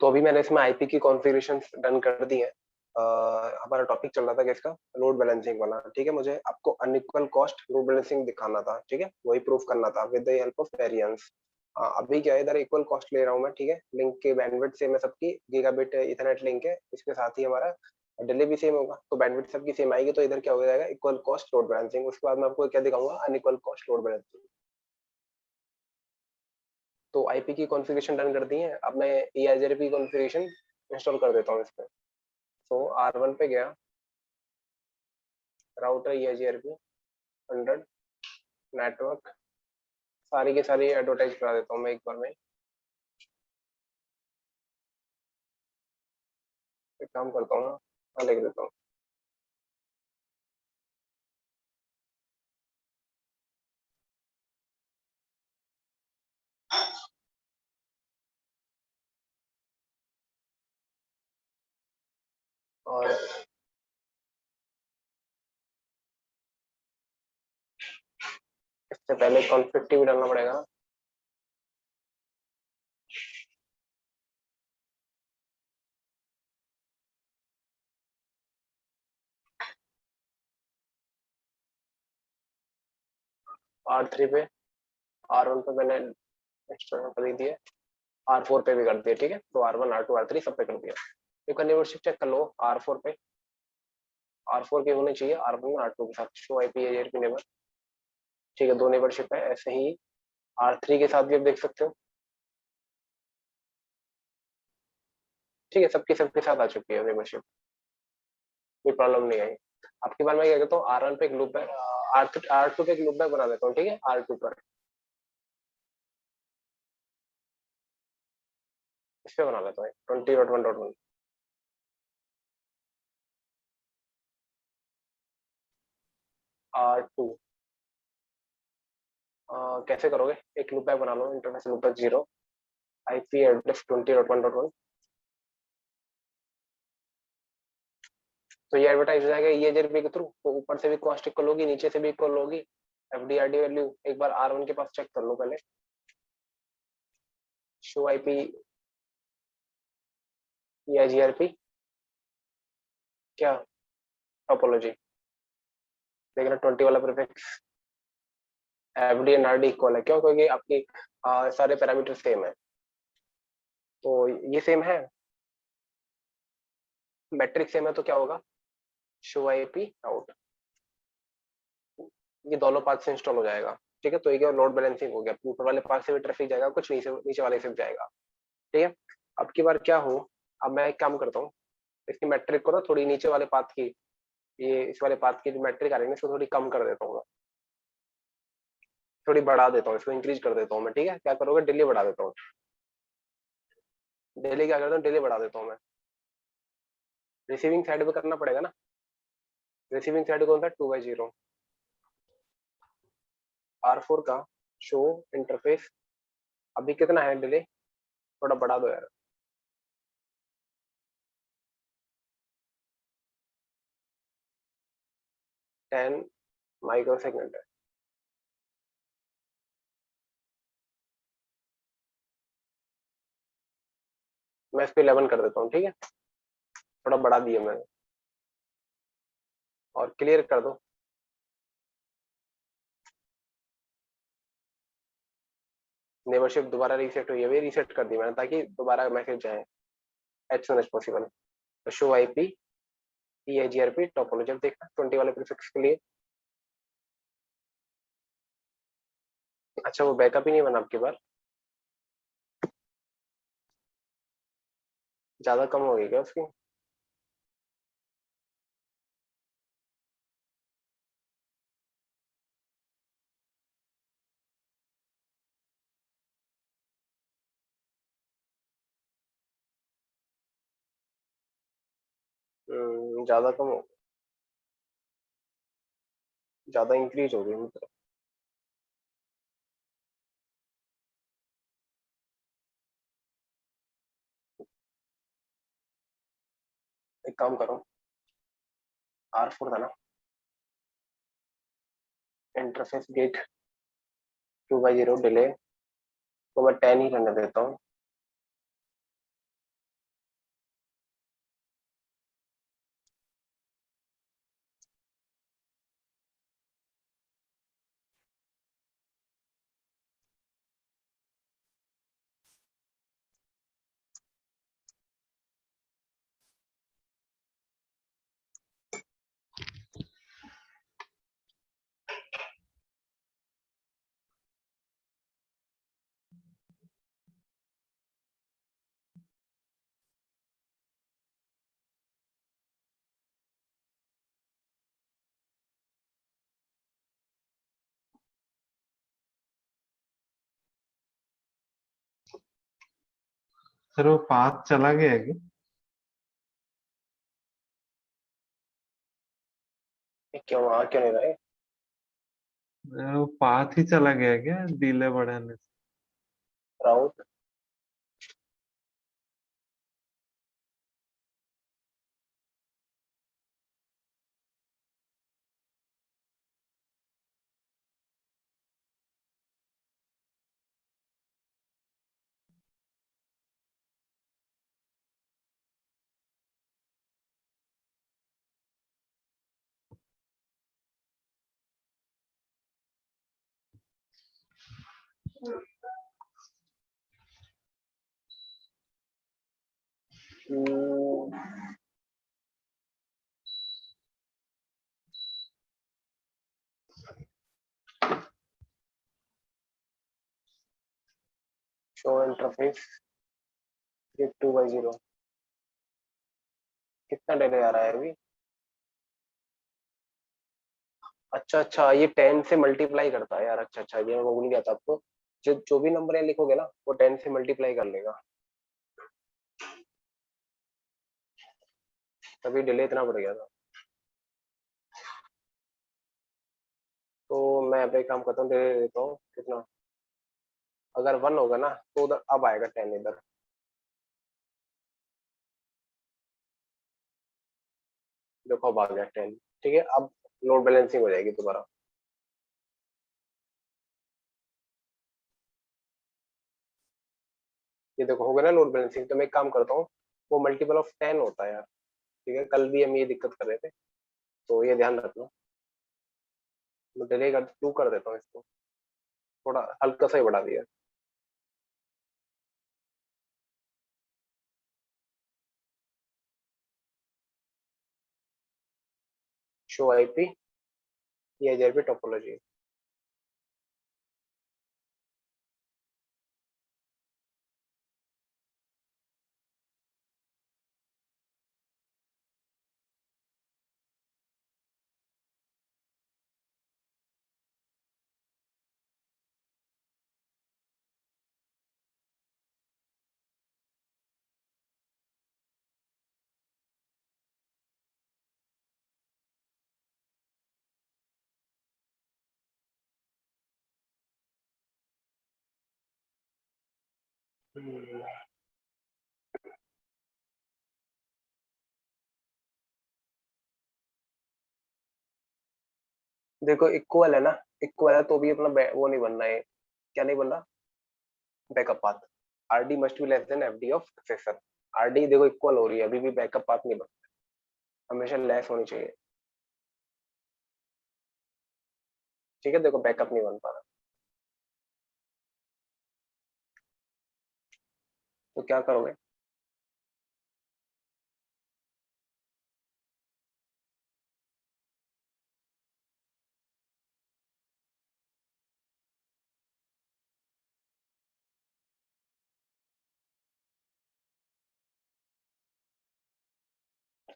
तो अभी मैंने इसमें आईपी की कॉन्फ़िगरेशन डन कर दी है। हमारा टॉपिक चल रहा था किसका, लोड बैलेंसिंग वाला। ठीक है, मुझे आपको अनइक्वल कॉस्ट लोड बैलेंसिंग दिखाना था। ठीक है, वही प्रूफ करना था with the help of variance. अभी क्या है, इधर इक्वल कॉस्ट ले रहा हूँ मैं। ठीक है, लिंक की बैंडविड्थ सेम है सबकी, गीगाबिट इथरनेट लिंक है, इसके साथ ही हमारा डिले भी सेम होगा, तो बैंडविड्थ सबकी सेम आएगी। तो इधर क्या हो जाएगा, इक्वल कॉस्ट लोड बैलेंसिंग। उसके बाद मैं आपको क्या दिखाऊंगा, अनइक्वल कॉस्ट लोड बैलेंसिंग। तो आईपी की कॉन्फ़िगरेशन डन कर दी है। अब मैं EIGRP की कॉन्फ़िगरेशन इंस्टॉल कर देता हूँ इस पे। तो R1 पे गया, राउटर EIGRP 100 नेटवर्क, सारी की सारी एडवर्टाइज करा देता हूँ मैं एक बार में। एक काम करता हूँ ना, लिख देता हूँ। और इससे पहले कॉन्फ़िग भी डालना पड़ेगा ना। R3 पे, R1 पे मैंने इंस्टॉल कर दी है, R4 पे भी कर दिया। ठीक है, तो R1 R2 R3 सब पे कर दिया। एक नेबरशिप चेक कर लो R4 पे, R4 के होने चाहिए R1 और R2 के साथ, शो आईपी EIGRP नेबर। ठीक है, दो नेबरशिप है। ऐसे ही R3 के साथ भी आप देख सकते हो। ठीक है, सबके सबके साथ आ चुकी है मेंबरशिप, कोई प्रॉब्लम नहीं आई। आपके बार मैं क्या कहता हूँ, R1 पे एक लूप बैक, R2 पे एक लूप बैक बना देता हूँ। ठीक है, R2 पर इस पे बना लेता हूँ 20.1.1। R2 कैसे करोगे, एक लूप बैक बना लो, interface loop back 0, IP address 20.1.1। तो ये एडवर्टाइज हो जाएगा EIGRP के थ्रू। तो ऊपर से भी कॉस्ट इक्वल होगी, नीचे से भी इक्वल होगी। FDRD वैल्यू एक बार R1 के पास चेक कर लो पहले, शो आईपी EIGRP क्या टोपोलॉजी, देखना 20 वाला prefix FD and RD equal है। क्यों, क्योंकि आपकी सारे पैरामीटर सेम है। तो ये सेम है, मैट्रिक सेम है, तो क्या होगा, शो आईपी आउट, ये दोनों पार्ट से इंस्टॉल हो जाएगा। ठीक है, तो ये लोड बैलेंसिंग हो गया, ऊपर वाले पार्ट से भी ट्रैफिक जाएगा, कुछ नीचे नीचे वाले से भी जाएगा। ठीक है, अब की बार क्या हो, अब मैं एक काम करता हूँ, इसकी मैट्रिक को ना थोड़ी नीचे वाले पाथ की, ये इस वाले पाथ की जो मैट्रिक आ रही है इसको थोड़ी कम कर देता हूँ मैं, थोड़ी बढ़ा देता हूँ, इसको इंक्रीज कर देता हूँ मैं। ठीक है, क्या करोगे, डिले बढ़ा देता हूँ, डिले क्या करता हूँ, डिले बढ़ा देता हूँ मैं। रिसीविंग साइड पे करना पड़ेगा ना, रिसीविंग साइड कौन था, 2/0। R4 का शो इंटरफेस अभी कितना है डिले, थोड़ा बढ़ा दो यार, 10 माइक्रो सेकेंड है। मैं इस पे 11 कर देता हूँ। ठीक है, थोड़ा बढ़ा दिया मैंने, और क्लियर कर दो। नेबरशिप दोबारा रीसेट हुई है, भी रीसेट कर दी मैंने ताकि दोबारा मैसेज जाए एज सुन एज पॉसिबल। तो शो आईपी EIGRP टोपोलॉजी, अब देखना 20 वाले प्रीफिक्स के लिए। अच्छा, वो बैकअप ही नहीं बना आपकी बार, ज्यादा कम हो गई क्या उसकी। ज्यादा कम हो, ज्यादा इंक्रीज हो गई मतलब। एक काम करो, R4 था ना, इंटरफेस गेट 2/0 डिले को मैं 10 ही रहने देता हूँ। सर वो पाथ चला गया है क्या? क्यों वहां क्यों नहीं रहे? वो पाथ ही चला गया है क्या डिले बढ़ाने से? राउट। Show interface 2/0। कितना डिले आ रहा है अभी? अच्छा अच्छा, ये 10 से मल्टीप्लाई करता है यार। अच्छा अच्छा, ये मैं भूल गया था आपको। जो जो भी नंबर यहाँ लिखोगे ना, वो 10 से मल्टीप्लाई कर लेगा, तभी डिले इतना बढ़ गया था। तो मैं यहाँ पे एक काम करता हूँ, डिले देता हूँ कितना। अगर 1 होगा ना, तो उधर अब आएगा 10 इधर। देखो अब आ गया 10। ठीक है, अब लोड बैलेंसिंग हो जाएगी दोबारा। ये देखो हो गया ना लोड बैलेंसिंग। तो मैं एक काम करता हूँ, वो मल्टीपल ऑफ 10 होता है यार। ठीक है, कल भी हम ये दिक्कत कर रहे थे, तो ये ध्यान रखना। मैं डिले कर 2 कर देता हूँ इसको, थोड़ा हल्का सा ही बढ़ा दिया। शो आईपी, ये जेआरपी टोपोलॉजी। देखो इक्वल है ना, इक्वल है तो भी अपना वो नहीं बनना है। क्या नहीं बनना? Backup path. RD must be less than FD of successor. RD देखो इक्वल हो रही है, अभी भी बैकअप पाथ नहीं बनता, हमेशा लेस होनी चाहिए। ठीक है, देखो बैकअप नहीं बन पा रहा, तो क्या करोगे?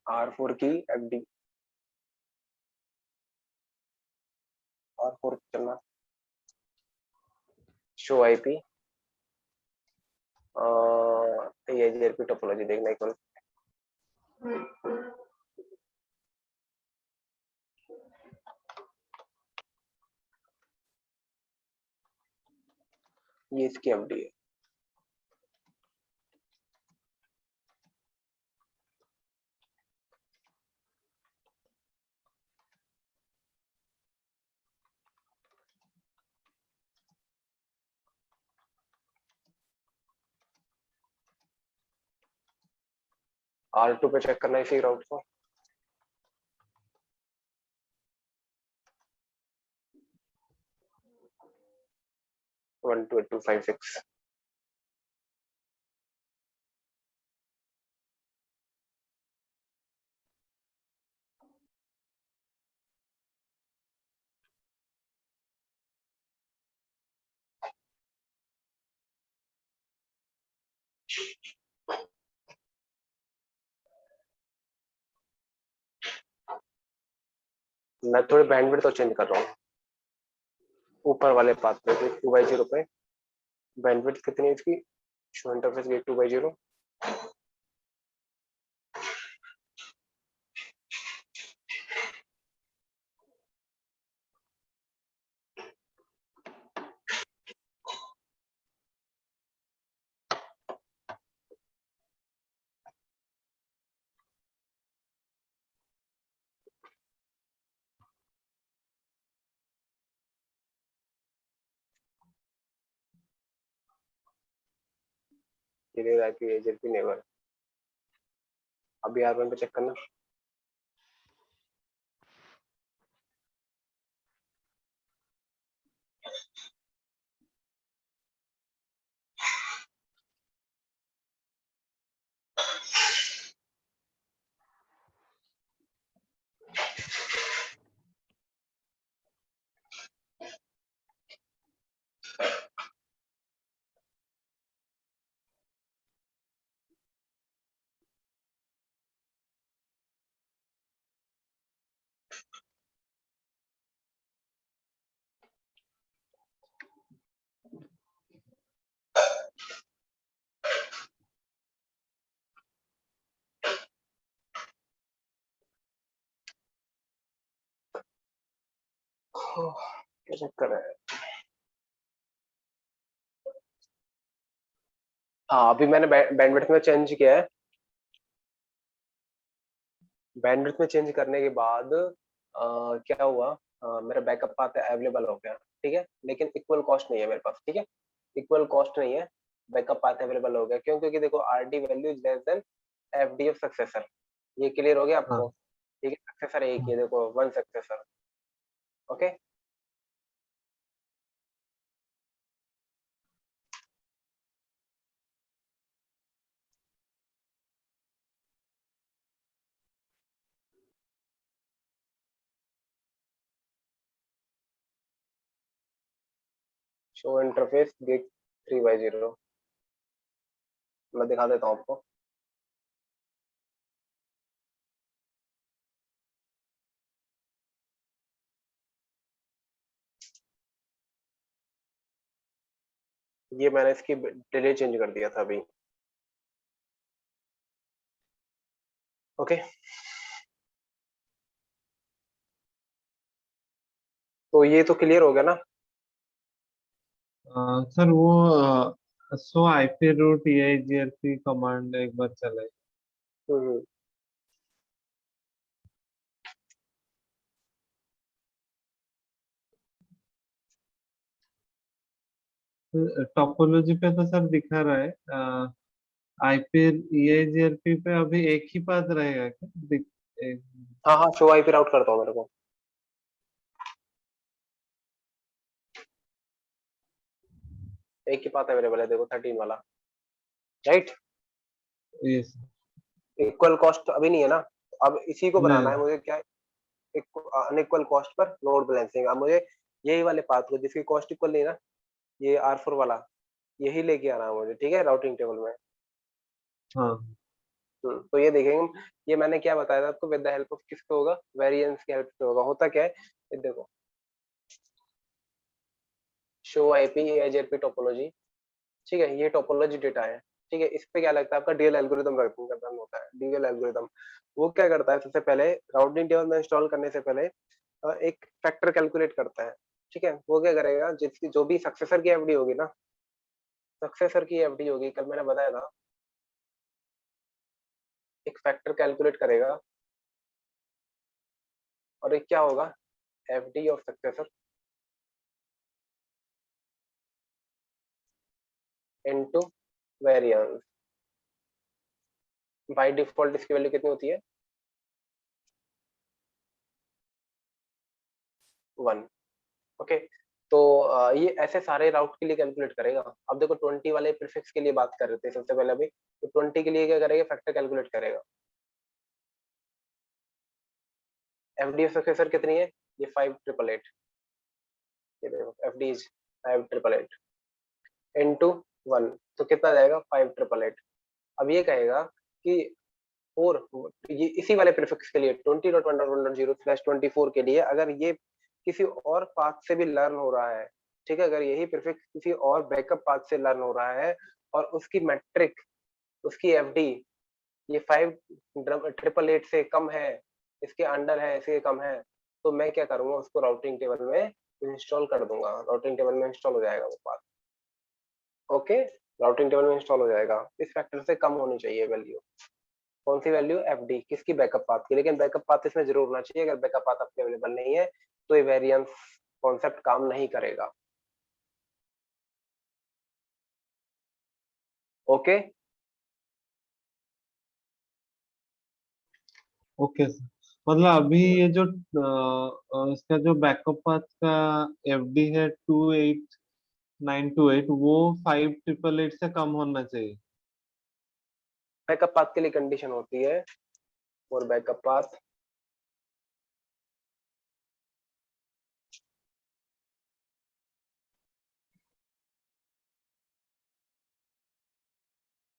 R4 की एफडी, R4 चलना। शो आईपी, ये जेआरपी टोपोलॉजी देखना एक बार। ये इसकी एफडी है। R2 पे चेक करना इसी राउट को। 1 2 8 2 5 6। मैं थोड़ी बैंडविड्थ तो चेंज कर रहा हूँ, ऊपर वाले पाथ पे 2/0 पे। बैंडविड्थ कितनी है इसकी? Show interface get 2/0. Clear IP EIGRP neighbour. अभी R1 पे चेक करना. क्या चक्कर है. हाँ अभी मैंने बैंडविड्थ में चेंज किया है. बैंडविड्थ में चेंज करने के बाद क्या हुआ, मेरा बैकअप पाथ अवेलेबल हो गया. ठीक है, लेकिन इक्वल कॉस्ट नहीं है मेरे पास. ठीक है, इक्वल कॉस्ट नहीं है. बैकअप पाथ अवेलेबल हो गया क्यों? क्योंकि देखो RD value is less than FD of successor. ये क्लियर हो गया आपको? हाँ ठीक है, सक्सेसर एक ही है, देखो one successor. Okay. Show interface get 3/0. मैं दिखा देता हूँ आपको. ये मैंने इसकी डिले चेंज कर दिया था अभी. ओके. तो ये तो क्लियर हो गया ना. सर वो सो आईपी रूट EIGRP कमांड एक बार चलाइए. हम्म. टोपोलॉजी पे तो सर दिखा रहा है. आईपी EIGRP पे अभी एक ही पाथ रहेगा क्या? एक, हाँ हाँ, शो आईपी राउट करता हूँ मेरे को. एक ही पाथ अवेलेबल है, देखो 13 वाला. राइट. ये इक्वल कॉस्ट अभी नहीं है ना. अब इसी को बनाना है नहीं. मुझे. क्या? Unequal cost per load balancing. अब मुझे यही वाले पाथ को जिसकी कॉस्ट इक्वल नहीं है ना, ये R4 वाला, यही लेके आना है मुझे. ठीक है, राउटिंग टेबल में. हाँ तो ये देखेंगे हम. ये मैंने क्या बताया था आपको, विद द हेल्प ऑफ किससे होगा? वेरिएंस की हेल्प से होगा. होता क्या है, ये देखो. Show IP AJP topology. ठीक है, ये टोपोलॉजी डेटा है. ठीक है, इस पे क्या लगता है आपका डीएल एल्गोरिदम रन होता है. डीएल एल्गोरिदम वो क्या करता है, सबसे पहले राउटिंग टेबल में इंस्टॉल करने से पहले एक फैक्टर कैलकुलेट करता है. ठीक है, वो क्या करेगा, जिसकी जो भी सक्सेसर की एफडी होगी ना, सक्सेसर की एफडी होगी, कल मैंने बताया था, एक फैक्टर कैलकुलेट करेगा. और एक क्या होगा, FD of successor into variance. By default इसकी वैल्यू कितनी होती है? 1. ओके. तो ये ऐसे सारे राउट के लिए कैलकुलेट करेगा. अब देखो 20 वाले प्रीफिक्स के लिए बात कर रहे थे सबसे पहले अभी. तो 20 के लिए क्या करेगा, फैक्टर कैलकुलेट करेगा. एफडी सक्सेसर कितनी है? ये 5888. ये देखो एफडी इज 5888 इनटू 1. तो कितना जाएगा? 5888. अब ये कहेगा कि और ये इसी वाले प्रीफिक्स के लिए 20.1.0/24 के लिए, अगर ये किसी और पाथ से भी लर्न हो रहा है, ठीक है, अगर यही प्रीफिक्स किसी और बैकअप पाथ से लर्न हो रहा है और उसकी मैट्रिक, उसकी एफडी ये 5888 से कम है, इसके अंडर है, इसके कम है, तो मैं क्या करूंगा, उसको राउटिंग टेबल में इंस्टॉल कर दूंगा, राउटिंग टेबल में इंस्टॉल हो जाएगा वो पाथ। ओके, राउटिंग टेबल में इंस्टॉल हो जाएगा। इस फैक्टर से कम होनी चाहिए वैल्यू। कौन सी वैल्यू? एफडी, किसकी? बैकअप पाथ की। लेकिन बैकअप पाथ इसमें जरूर होना चाहिए, अगर बैकअप पाथ आपके अवेलेबल नहीं है तो ये वेरिएंस कॉन्सेप्ट काम नहीं करेगा। Okay, okay sir. मतलब अभी ये जो इसका जो बैकअप पाथ का एफडी है 28928, वो 5888 से कम होना चाहिए। बैकअप पाथ के लिए कंडीशन होती है, और backup path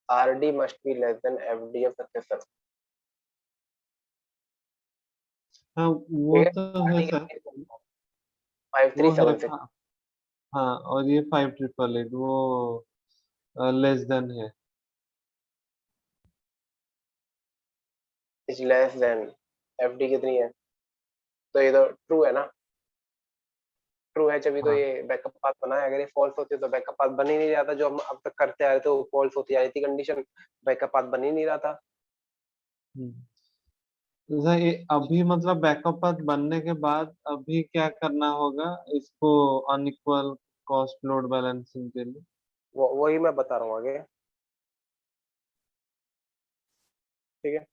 RD must be less than FD of successor. हाँ ठीक वो है, तो है आरडी सर। फाइव थ्री वो है, सेवन सिक्स हाँ। हाँ, और ये 5888 वो लेस देन है। इज लेस देन एफडी कितनी है? तो ये तो ट्रू है ना, ट्रू है जब तो हाँ। ये बैकअप पाथ बना है। अगर ये फॉल्स होती तो बैकअप पाथ बन ही नहीं रहा था, जो हम अब तक करते आ रहे थे वो फॉल्स होती जा रही थी कंडीशन, बैकअप पाथ बन ही नहीं रहा था। हम्म। तो सर अभी मतलब बैकअप पाथ बनने के बाद अभी क्या करना होगा इसको अनइक्वल कॉस्ट लोड बैलेंसिंग के लिए? वो वही मैं बता रहा हूँ आगे। ठीक है,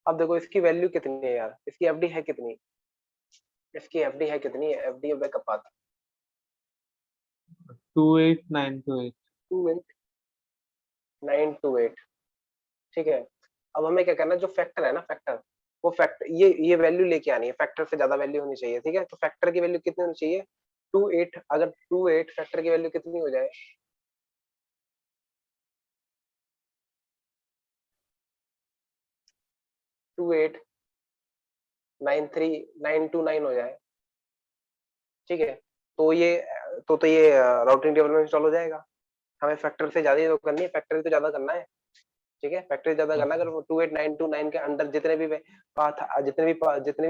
अब देखो इसकी वैल्यू कितनी है यार, इसकी एफडी है कितनी, इसकी एफडी है कितनी है, एफडी ऑफ बैकअप पाथ 28928। 28928। ठीक है, अब हमें क्या करना है, जो फैक्टर है ना, फैक्टर, वो फैक्टर ये वैल्यू लेके आनी है, फैक्टर से ज्यादा वैल्यू होनी चाहिए। ठीक है, तो फैक्टर की वैल्यू कितनी होनी चाहिए? 28। अगर 28 फैक्टर की वैल्यू कितनी हो जाए, 2893 929 हो जाए, ठीक है, तो ये ये राउटिंग टेबल में इंस्टॉल हो जाएगा। हमें फैक्टर से ज्यादा ही तो करनी है, फैक्टर तो ज्यादा करना है। ठीक है, फैक्टर ज्यादा करना है। अगर 28929 के अंदर जितने भी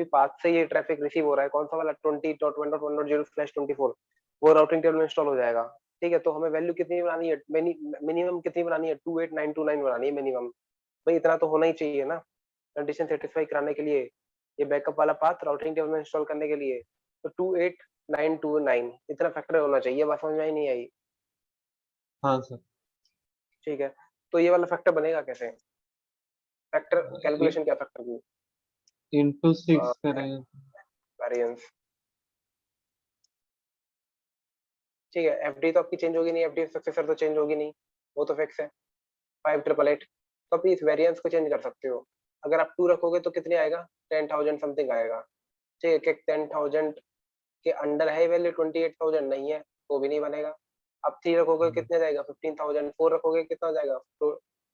पाथ से ये ट्रैफिक रिसीव हो रहा है, कौन सा वाला 20.1.1.0/24, वो राउटिंग टेबल में इंस्टॉल हो जाएगा। ठीक है, तो हमें वैल्यू कितनी बनानी है, मिनिमम कितनी बनानी है, 28929 बनानी है मिनिमम। भाई इतना तो होना ही चाहिए ना, कंडीशन सेटिस्फाई कराने के लिए, ये बैकअप वाला पाथ राउटिंग टेबल में इंस्टॉल करने के लिए। तो 28929 इतना फैक्टर होना चाहिए। बात समझ में आई नहीं आई? हाँ सर। ठीक है, तो ये वाला फैक्टर बनेगा कैसे? फैक्टर कैलकुलेशन क्या फैक्टर की? इंटू 6 करें। वेरिएंस। ठीक है, एफडी तो आपकी चेंज होगी नहीं, एफडी सक्सेसर तो चेंज होगी नहीं, वो तो फिक्स है 5888। तो आप इस वेरिएंस को चेंज कर सकते हो। अगर आप 2 रखोगे तो कितने आएगा, 10,000 समथिंग आएगा। ठीक है, 10,000 के अंडर है वैल्यू, 28,000 नहीं है तो भी नहीं बनेगा। अब 3 रखोगे कितने जाएगा, 15,000। 4 रखोगे कितना जाएगा,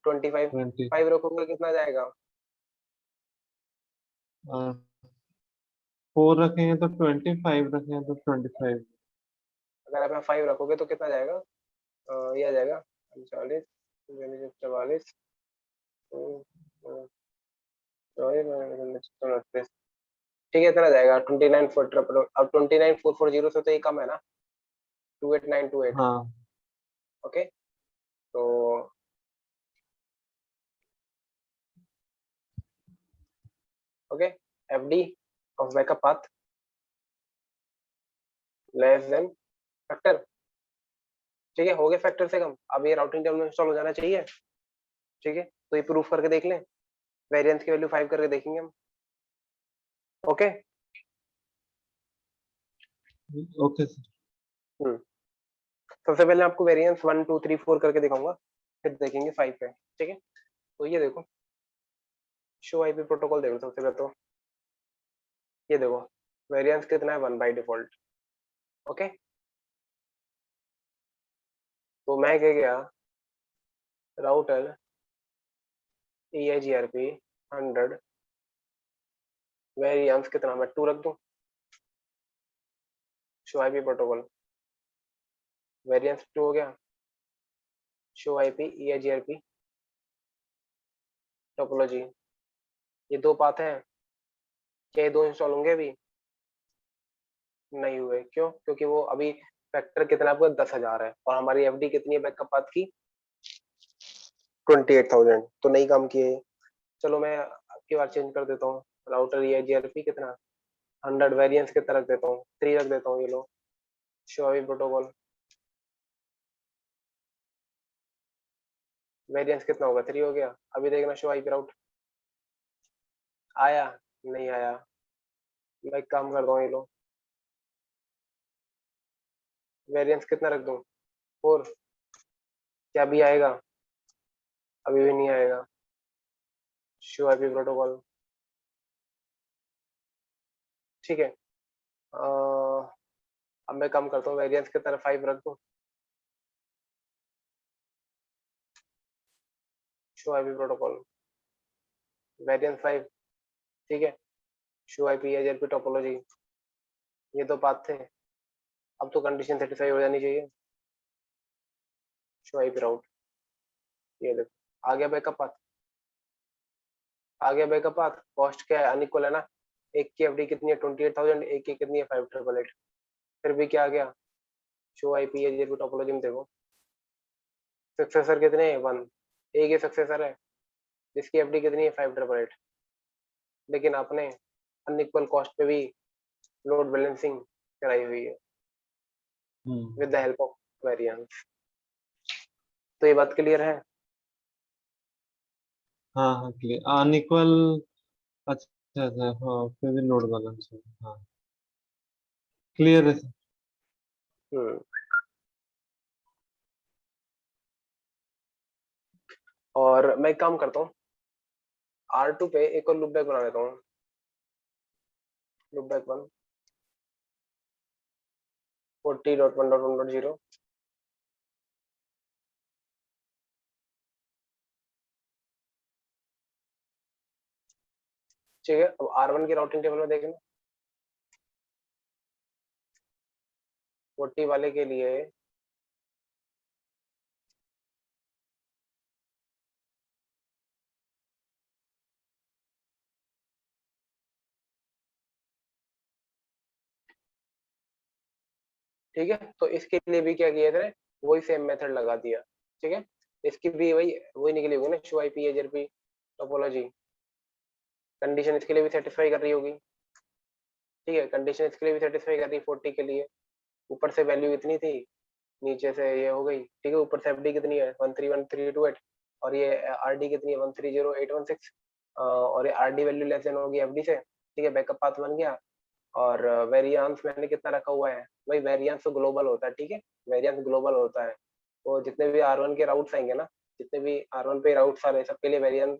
25। 20। 5 रखोगे कितना जाएगा? 4 रखेंगे तो 25, रखेंगे तो 25। अगर आप 5 रखोगे तो कितना जाएगा, ये आ जाएगा 39, 44, 29। ठीक है, इतना जाएगा 29,400। अब 29,440 से तो ये कम है ना, 28928। हाँ। ओके, तो okay, FD of backup path less than factor. ठीक है, हो गया फैक्टर से कम। अब ये राउटिंग टेबल में इंस्टॉल हो जाना चाहिए। ठीक है, तो ये प्रूफ करके देख लें, वेरिएंस की वैल्यू 5 करके देखेंगे हम। ओके। Okay sir. हम्म, सबसे पहले आपको वेरिएंस 1 2 3 4 करके दिखाऊंगा, फिर देखेंगे 5 पे। ठीक है, तो ये देखो, शो आईपी प्रोटोकॉल देखो सबसे पहले तो। ये देखो, वेरिएंस कितना है, 1 बाई डिफॉल्ट। ओके, तो मैं क्या गया, राउटर ई आई जी आर पी 100, वेरिएंस कितना, मैं 2 रख दूं, शो आईपी प्रोटोकॉल, वेरिएंस 2 हो गया, शो आईपी EIGRP टोपोलॉजी, ये दो पाथ हैं, क्या ये दो इंस्टॉल होंगे अभी? नहीं हुए, क्यों? क्योंकि वो अभी फैक्टर कितना आपको 10,000 है और हमारी एफडी कितनी है बैकअप पाथ की? 28,000, तो नहीं काम किए। चलो मैं आपकी बार चेंज कर देता हूँ, राउटर EIGRP कितना 100, वेरिएंस कितना रख देता हूँ 3 रख देता हूँ, ये लो शोवी प्रोटोकॉल, वेरिएंस कितना होगा 3 हो गया। अभी देखना शो आईपी राउट आया, नहीं आया, मैं एक काम करता हूँ, ये लो वेरिएंस कितना रख दूँ 4, क्या अभी आएगा? अभी भी नहीं आएगा। शो आईपी प्रोटोकॉल, ठीक है। अब मैं काम करता हूँ, वेरिएंस की तरफ 5 रख दूँ, शो आईपी प्रोटोकॉल वेरिएंस 5, ठीक है। शो आईपी एजएलपी टोपोलॉजी, ये दो पाथ थे, अब तो कंडीशन सेटिस्फाई हो जानी चाहिए। शो आईपी राउट, ये देखो आ गया बैकअप पाथ, आ गया बैकअप पाथ। कॉस्ट क्या है? अनइक्वल है ना, एक की एफडी कितनी है 28,000, एक की कितनी है 5,888, फिर भी क्या आ गया? शो आईपी एजएलपी टोपोलॉजी में देखो सक्सेसर कितने हैं 1, एक ही सक्सेसर है जिसकी एफडी कितनी है 5,888, लेकिन आपने अनइक्वल कॉस्ट पे भी लोड बैलेंसिंग कराई हुई है with the help of variance. तो ये बात क्लियर है? हाँ हाँ क्लियर, अनइक्वल। अच्छा अच्छा, हाँ फिर भी लोड बैलेंस है, हाँ क्लियर है सर। हम्म। और मैं एक काम करता हूँ, R2 पे एक और लूप बैक बना देता हूँ, लूप बैक 1 40.1.1.0, ठीक है। अब R1 की राउटिंग टेबल में देखना, 40 वाले के लिए ठीक है, तो इसके लिए भी क्या किया था, वही सेम मेथड लगा दिया, ठीक है। इसकी भी वही वही निकली होगी ना, शो आईपी एजरपी टोपोलॉजी, कंडीशन इसके लिए भी सेटिस्फाई कर रही होगी, ठीक है। कंडीशन इसके लिए भी सेटिस्फाई कर रही है 40 के लिए, ऊपर से वैल्यू इतनी थी, नीचे से ये हो गई, ठीक है। ऊपर से एफडी कितनी है 131328, और ये आरडी कितनी है 130816, और ये आरडी वैल्यू लेस देन होगी एफडी से, ठीक है। बैकअप पाथ बन गया। और वेरिएंस मैंने कितना रखा हुआ है भाई, वेरिएंस तो ग्लोबल होता है, ठीक है, वेरिएंस ग्लोबल होता है। तो जितने भी R1 के राउट्स आएंगे ना, जितने भी R1 पे राउट्स आ रहे हैं सबके लिए वेरिएंस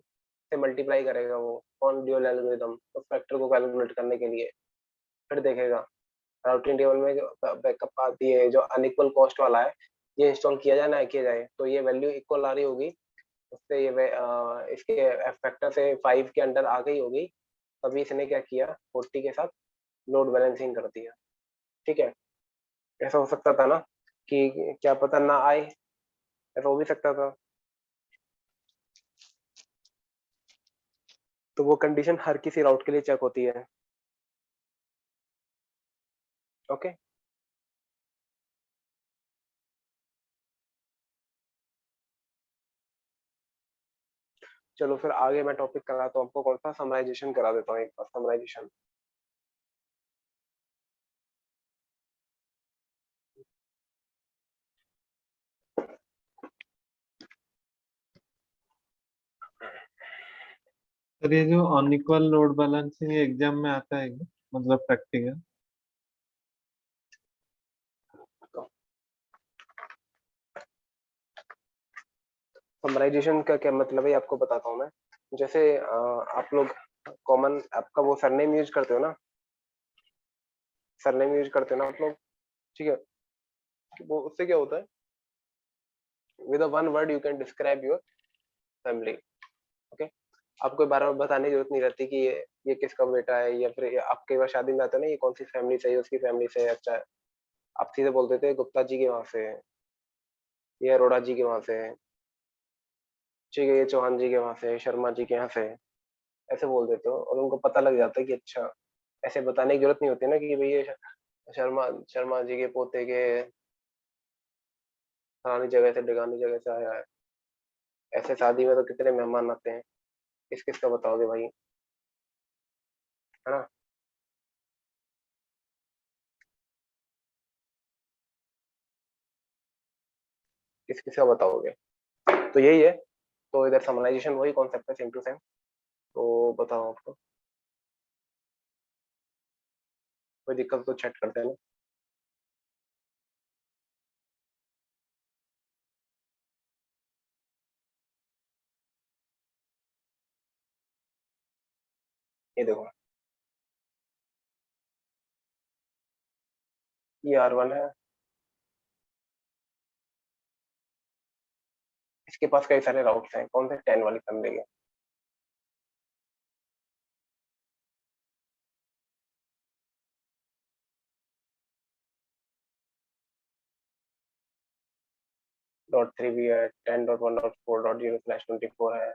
से मल्टीप्लाई करेगा वो ऑन ड्यूल एल्गोरिथम, तो फैक्टर को कैलकुलेट करने के लिए, फिर देखेगा राउटिंग टेबल में बैकअप पाथ ये जो अनइक्वल कॉस्ट वाला है, ये इंस्टॉल किया जाए ना किया जाए, तो ये वैल्यू इक्वल आ रही होगी, उससे ये इसके फैक्टर से 5 के अंडर आ गई होगी, तभी इसने क्या किया 40 के साथ लोड बैलेंसिंग कर दिया, ठीक है। ऐसा हो सकता था ना कि क्या पता ना आए, ऐसा हो भी सकता था। तो वो कंडीशन हर किसी राउट के लिए चेक होती है, ओके। चलो फिर आगे मैं टॉपिक कराता हूँ आपको, कौन सा समराइजेशन करा देता हूँ, एक बार समराइजेशन। सर ये जो अनइक्वल लोड बैलेंसिंग एग्जाम में आता है क्या? मतलब प्रैक्टिकल। समराइजेशन का क्या मतलब है आपको बताता हूँ मैं। जैसे आप लोग कॉमन आपका वो सरनेम यूज करते हो ना, सरनेम यूज करते हो ना आप लोग, ठीक है। वो उससे क्या होता है, with one word you can describe your family, okay. आपको बार बार बताने की जरूरत नहीं रहती कि ये किसका बेटा है, या फिर आप कई बार शादी में आते हो ना, ये कौन सी फैमिली से है, उसकी फैमिली से है, अच्छा है। आप सीधे बोल देते गुप्ता जी के वहां से है, ये अरोड़ा जी के वहां से है, ठीक है, ये चौहान जी के वहां से, शर्मा जी के यहाँ से, ऐसे बोल देते हो और उनको पता लग जाता है कि अच्छा, ऐसे बताने की जरूरत नहीं होती ना कि भाई ये शर्मा शर्मा जी के पोते के फलानी जगह से ढिकानी जगह से आया है। ऐसे शादी में तो कितने मेहमान आते हैं, किस किस का बताओगे भाई, है ना। किस किस का बताओगे। तो यही है। तो इधर समराइजेशन वही कॉन्सेप्ट है, सेम टू सेम। तो बताओ आपको, कोई दिक्कत तो चेक करते हैं ना। ये देखो, ये R1 है, इसके पास कई सारे राउट्स हैं, कौन से 10 वाले कर लेंगे। .3 भी है, 10.1.4.0/24 है।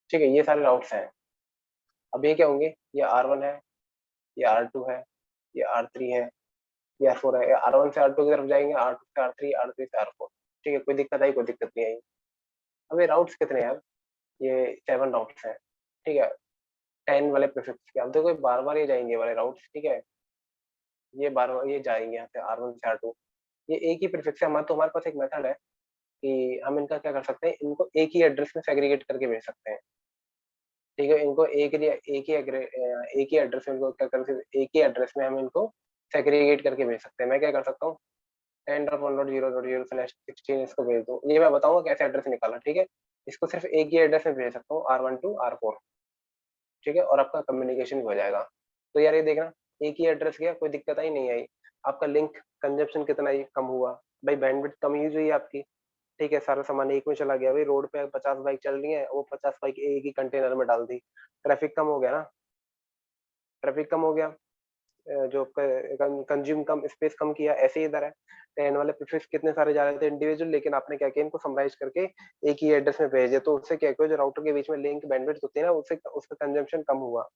ठीक है, ये सारे राउट्स हैं। अब ये क्या होंगे, ये R1 है, ये R2 है, ये R3 है, ये R4 है। R1 से R2 की तरफ जाएंगे, R2 से R3, R3 से R4। ठीक है, कोई दिक्कत आई, कोई दिक्कत नहीं आई। अब ये राउट्स कितने हैं यार, ये 7 राउट्स हैं। ठीक है, 10 वाले प्रीफिक्स के, अब देखो बार बार ये जाएंगे वाले राउट्स, ठीक है। ये बार बार ये जाएंगे यहाँ से R1 से R2। ये एक ही प्रीफिक्स है हमारे, तो हमारे पास एक मेथड है कि हम इनका क्या कर सकते हैं, इनको एक ही एड्रेस में सेग्रीगेट करके भेज सकते हैं। ठीक है, इनको एक ही एड्रेस में, इनको क्या कर सकते हैं, एक ही एड्रेस में हम इनको सेग्रीगेट करके भेज सकते हैं। मैं क्या कर सकता हूँ, 10.1.0.0/16 इसको भेज दूँ, ये मैं बताऊंगा कैसे एड्रेस निकाला, ठीक है। इसको सिर्फ एक ही एड्रेस में भेज सकता हूँ, R1 to R4। ठीक है, और आपका कम्युनिकेशन भी हो जाएगा। तो यार ये देखना, एक ही एड्रेस गया, कोई दिक्कत आई नहीं आई। आपका लिंक कंजप्शन कितना ही कम हुआ, भाई बैंडविड्थ कम यूज हुई आपकी। ठीक है, सारा सामान एक में चला गया, भाई रोड पे 50 बाइक चल रही है, वो 50 बाइक एक ही कंटेनर में डाल दी, ट्रैफिक कम हो गया ना। ट्रैफिक कम हो गया, जो कंज्यूम कम, स्पेस कम किया। ऐसे ही इधर है, 10 वाले प्रीफिक्स कितने सारे जा रहे थे इंडिविजुअल, लेकिन आपने क्या किया, इनको समराइज करके एक ही एड्रेस में भेजे, तो उससे क्या किया, जो राउटर के बीच में लिंक बैंडविड्थ होती है ना, उससे उसका कंजम्पशन कम हुआ।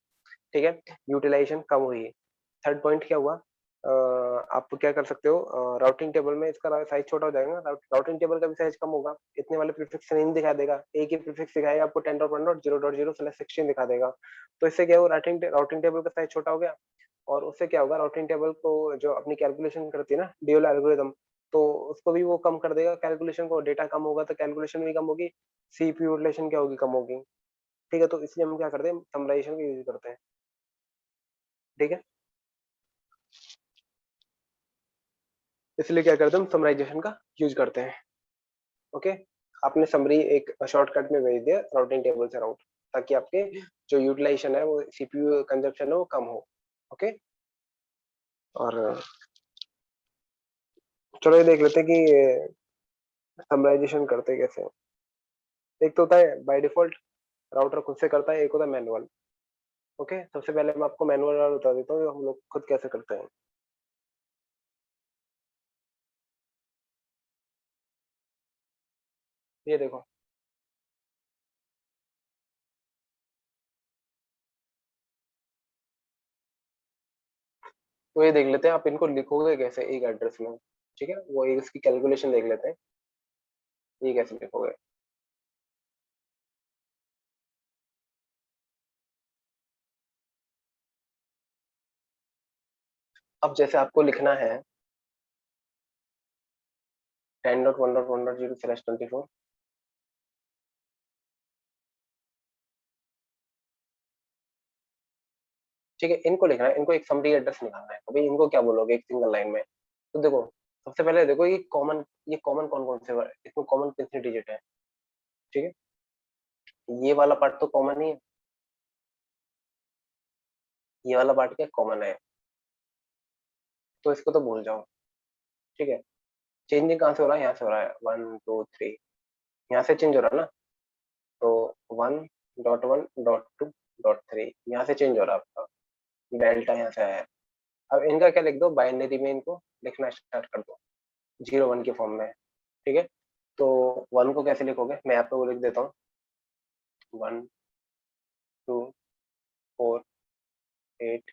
ठीक है, यूटिलाइजेशन कम हुई। थर्ड पॉइंट क्या हुआ, आप क्या कर सकते हो, राउटिंग टेबल में इसका साइज छोटा हो जाएगा, राउटिंग टेबल का भी साइज कम होगा, इतने वाले प्रीफिक्स नहीं दिखा देगा, एक ही प्रीफिक्स दिखाएगा आपको, 10.1.0.0/16 दिखा देगा। तो इससे क्या होगा, राउटिंग टेबल का साइज छोटा हो गया। और उससे क्या होगा, राउटिंग टेबल को जो अपनी कैलकुलेशन करती है ना, ड्यूल एल्गोरिदम, तो उसको भी वो कम कर देगा कैलकुलेशन को। डेटा कम होगा तो कैलकुलेशन भी कम होगी, सीपीयू यूटिलाइजेशन क्या होगी, कम होगी। ठीक है, तो इसलिए हम क्या करते हैं, समराइजेशन का यूज करते हैं। ठीक है, इसलिए क्या करते हैं, हम समराइजेशन का यूज करते हैं। ओके, आपने समरी एक शॉर्टकट में भेज दिया राउटिंग टेबल से राउट, ताकि आपके जो यूटिलाइजेशन है, वो सीपीयू कंजप्शन है, वो कम हो। ओके, और चलो ये देख लेते हैं कि समराइजेशन करते कैसे हैं। एक तो होता है बाय डिफॉल्ट, राउटर खुद से करता है, एक होता है मैनुअल। ओके, सबसे पहले मैं आपको मैनुअल वाला बता देता हूँ, हम लोग खुद कैसे करते हैं। ये देखो, तो ये देख लेते हैं, आप इनको लिखोगे कैसे एक एड्रेस में। ठीक है, वो एक इसकी कैलकुलेशन देख लेते हैं, ये कैसे लिखोगे। अब जैसे आपको लिखना है 10.1.1.0/24। ठीक है, इनको लिखना है, इनको एक समरी एड्रेस निकालना है। अभी इनको क्या बोलोगे एक सिंगल लाइन में। तो देखो, सबसे पहले देखो ये कॉमन कौन कौन से इसमें कॉमन कितने डिजिट है। ठीक है, ये वाला पार्ट तो कॉमन ही है, ये वाला पार्ट क्या कॉमन है, तो इसको तो भूल जाओ। ठीक है, चेंजिंग कहाँ से हो रहा है, यहाँ से हो रहा है, 1 2 3, यहाँ से चेंज हो रहा है ना। तो 1.1.2, डॉट थ्री, यहाँ से चेंज हो रहा है आपका, डेल्टा यहाँ से आया है। अब इनका क्या लिख दो, बाइनरी में इनको लिखना स्टार्ट कर दो 0 1 के फॉर्म में, ठीक है। तो 1 को कैसे लिखोगे, मैं आपको वो लिख देता हूँ, 1 2 4 8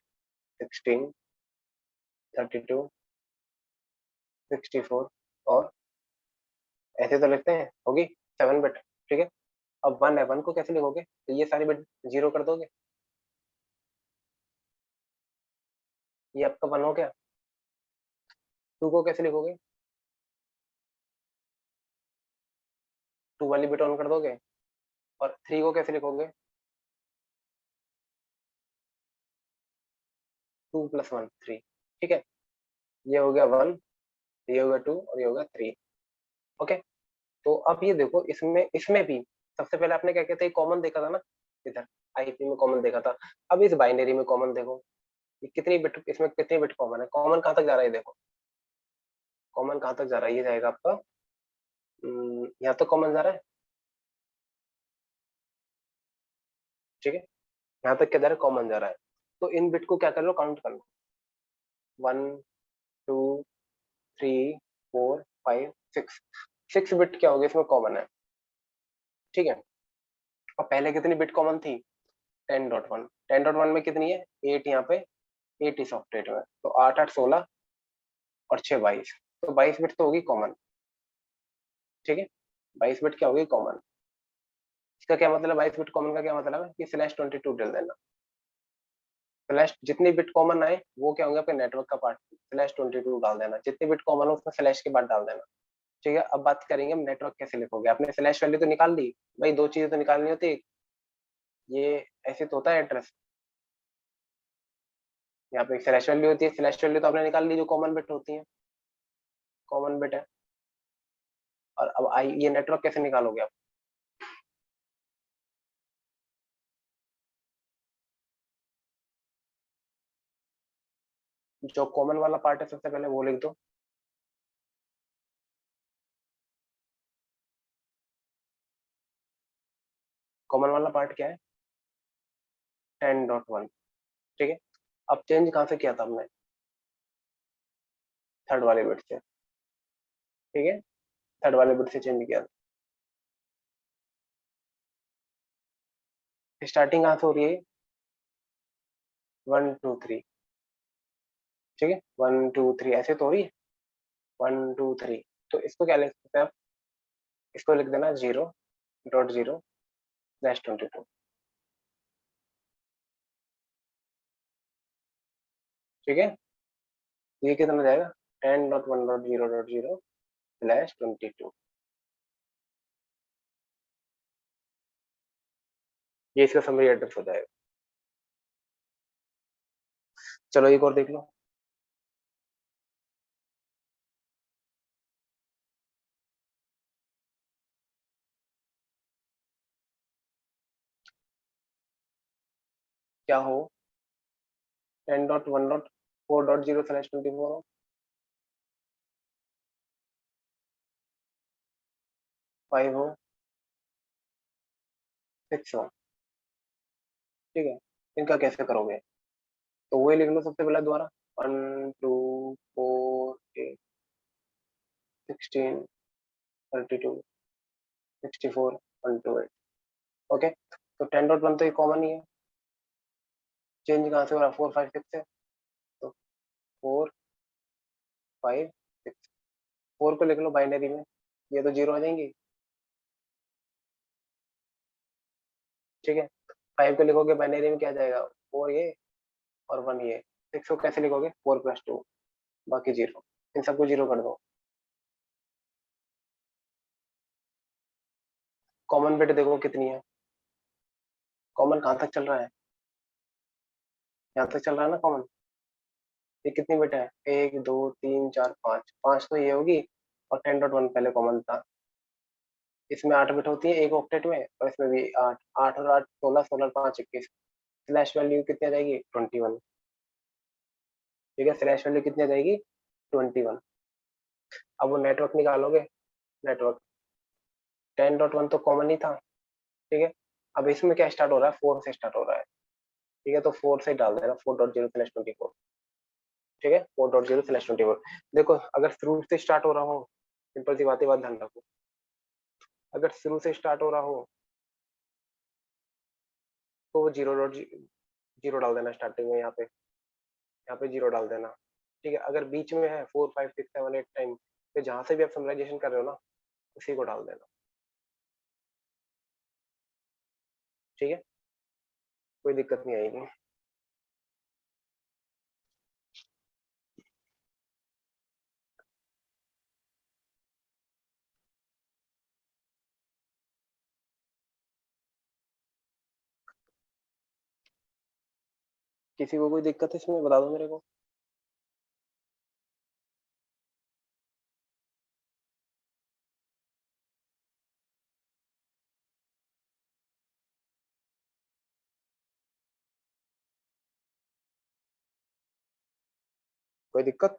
16 32 64, और ऐसे तो लिखते हैं, होगी 7 बिट, ठीक है। अब 1 है, 1 को कैसे लिखोगे, तो ये सारी बिट 0 कर दोगे, ये आपका 1 हो गया। 2 को कैसे लिखोगे, 2 वाली बिट ऑन कर दोगे। और 3 को कैसे लिखोगे, 2 + 1 3, ठीक है। ये हो गया 1, ये हो गया 2, और ये हो गया 3, ओके। तो अब ये देखो, इसमें इसमें भी सबसे पहले आपने क्या कहते हैं, कॉमन देखा था ना, इधर आईपी में कॉमन देखा था। अब इस बाइनरी में कॉमन देखो, ये कितनी बिट, इसमें कितनी बिट कॉमन है, कॉमन कहाँ तक जा रहा है, देखो कॉमन कहाँ तक जा रहा है, ये जाएगा आपका यहाँ तक कॉमन जा रहा है, ठीक है। यहाँ तक क्या जा रहा है, कॉमन जा रहा है। तो इन बिट को क्या कर लो, काउंट कर लो, 1 2 3 4 5 6, 6 बिट क्या होगी इसमें कॉमन है, ठीक है। और पहले कितनी बिट कॉमन थी, 10.1, 10.1 में कितनी है, 8 यहाँ पे, 8 इस ऑक्टेट में, तो 8 8 16 और 6 22, तो 22 बिट तो होगी कॉमन, ठीक है। 22 बिट क्या होगी कॉमन, इसका क्या मतलब, 22 बिट कॉमन का क्या मतलब है कि /22 डाल देना, स्लैश जितनी बिट कॉमन आए वो क्या होंगे, आपके नेटवर्क का पार्ट, /22 डाल देना, जितनी बिट कॉमन हो उसमें स्लैश के बाद डाल देना, ठीक है। अब बात करेंगे हम नेटवर्क कैसे लिखोगे, आपने स्लैश वैल्यू तो निकाल ली, भाई दो चीजें तो निकालनी होती है, ये ऐसे तो होता है एड्रेस, यहाँ पे स्लैश वैल्यू होती है, स्लैश वैल्यू तो आपने निकाल ली जो कॉमन बिट होती है, कॉमन बिट है। और अब आई ये नेटवर्क कैसे निकालोगे आप, जो कॉमन वाला पार्ट है सबसे पहले वो लिख दो, कॉमन वाला पार्ट क्या है, 10.1, ठीक है। अब चेंज कहाँ से किया था हमने, थर्ड वाले बिट से, ठीक है, थर्ड वाले बिट से चेंज किया था। स्टार्टिंग कहाँ से हो रही है, 1 2 3, ठीक है, 1 2 3 ऐसे तो हो रही है, 1 2 3, तो इसको क्या लिख सकते हैं आप, इसको लिख देना 0.0/22, ठीक है। ये कितना जाएगा, 10.1.0.0/22, ये इसका समरी एड्रेस हो जाएगा। चलो एक और देख लो, क्या हो, 10.1.4.0/24 हो, 5 हो, 6 हो, ठीक है। इनका कैसे करोगे, तो वही लिख लो सबसे पहले दोबारा, 1 2 4 8 16 32 64 128, ओके। तो 10.1 तो ये कॉमन ही है, चेंज कहाँ से हो रहा है, 4 5 6 से, तो 4 5 6, 4 को लिख लो बाइनरी में, ये तो 0 आ जाएंगी, ठीक है। 5 को लिखोगे बाइनरी में क्या आ जाएगा, 4 ये और 1 ये। 6 को कैसे लिखोगे, 4 + 2 बाकी 0, इन सबको 0 कर दो। कॉमन बिट देखो कितनी है, कॉमन कहाँ तक चल रहा है, यहाँ तक चल रहा है ना कॉमन, ये कितनी बिट है, 1 2 3 4 5, 5 तो ये होगी, और 10.1 पहले कॉमन था, इसमें 8 बिट होती है एक ऑक्टेट में, और इसमें भी 8, 8 और 8 16, 16 और 5 21, स्लैश वैल्यू कितनी आ जाएगी, 21, ठीक है। स्लैश वैल्यू कितनी आ जाएगी, 21। अब वो नेटवर्क निकालोगे, नेटवर्क 10.1 तो कॉमन ही था, ठीक है। अब इसमें क्या स्टार्ट हो रहा है, 4 से स्टार्ट हो रहा है, ठीक है, तो 4 से डाल देना 4.0/24, ठीक है, 4.0/24। देखो अगर शुरू से स्टार्ट हो रहा हो, सिंपल सी बात ध्यान रखो, अगर शुरू से स्टार्ट हो रहा हो तो वो 0.0 डाल देना स्टार्टिंग में, यहाँ पे 0 डाल देना, ठीक है। अगर बीच में है 4 5 6 7 8 टाइम, तो जहां से भी आप समराइजेशन कर रहे हो ना, उसी को डाल देना, ठीक है, कोई दिक्कत नहीं आएगी। किसी को कोई दिक्कत है इसमें, बता दो मेरे को। कोई दिक्कत?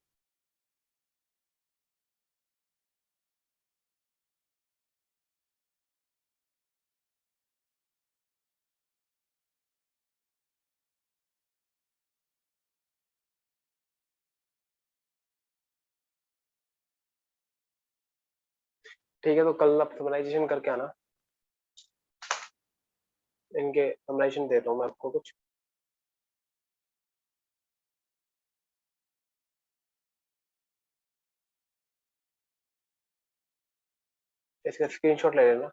ठीक है, तो कल आप समराइजेशन करके आना, इनके समराइजेशन देता हूँ मैं आपको कुछ। इसका स्क्रीनशॉट ले लेना।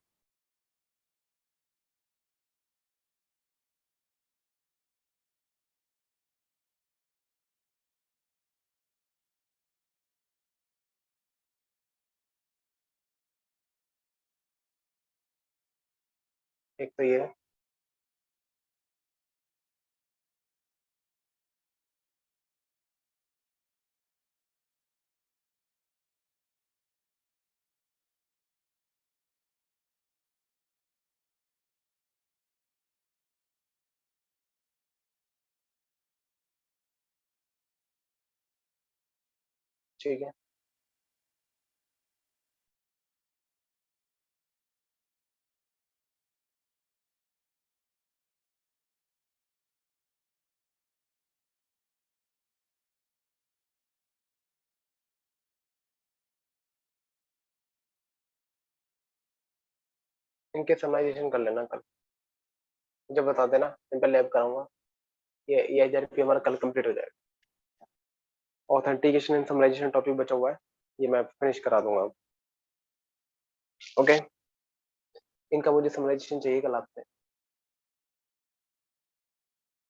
एक तो ये है, ठीक है, इनके समराइजेशन कर लेना कल, मुझे बता देना, सिंपल लैब कराऊंगा। ये 1000 रुपये हमारा कल कंप्लीट हो जाएगा। ऑथेंटिकेशन एंड समराइजेशन टॉपिक बचा हुआ है, ये मैं फिनिश करा दूंगा। ओके, इनका मुझे समराइजेशन चाहिए कल आपसे।